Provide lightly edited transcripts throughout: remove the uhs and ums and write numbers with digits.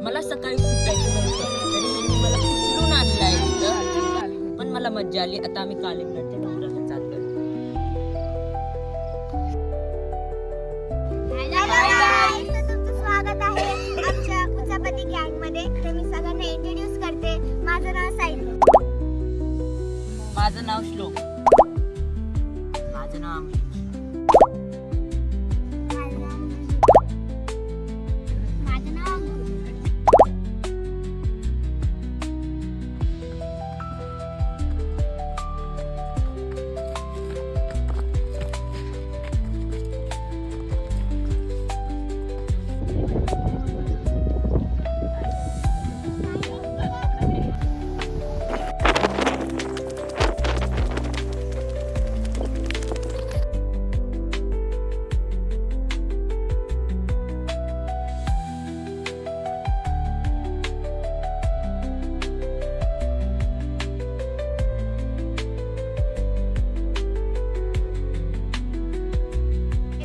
मला सकाळी उठायचं नव्हतं, तरी ह्यांनी मला उचलून आणलाय इथं. पण मला मज्जा आली. आता आम्ही कालिंगडच्या डोंगराला चाललोय. तुमचं स्वागत आहे आमच्या उचापती गँग मध्ये. तर मी सगळ्यांना इंट्रोड्यूस करते. माझं नाव सायली. माझं नाव श्लोक. माझं नाव अमरीश. माझं नाव अंकुर.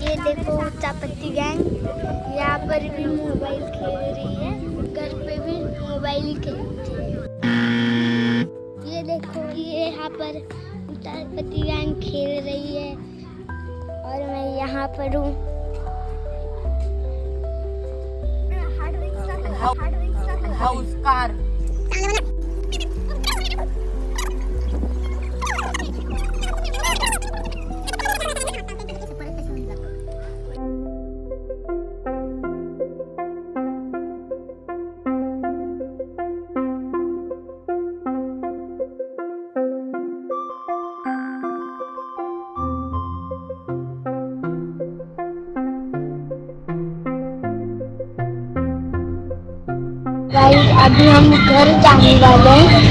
ये देखो उचापती गैंग, यहाँ पर भी मोबाइल खेल रही है, घर पे भी मोबाइल खेलती है। ये देखो, ये यहाँ पर उचापती गैंग खेल रही है और मैं यहाँ पर हूँ। House car. गाइस, अभी हम घर जाने वाले हैं।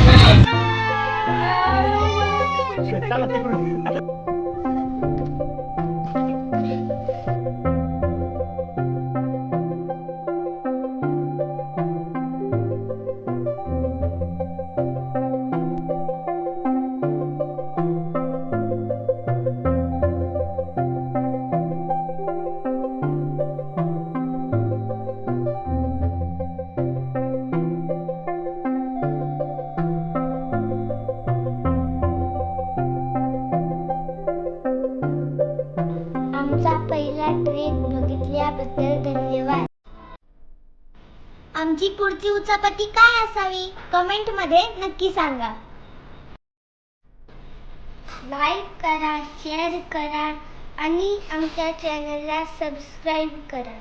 आमचा पहिला ट्रेक बघितल्याबद्दल धन्यवाद. आमची पुढची उचापती काय असावी कमेंट मध्ये नक्की सांगा. लाईक करा, शेअर करा आणि आमच्या चॅनलला सबस्क्राईब करा.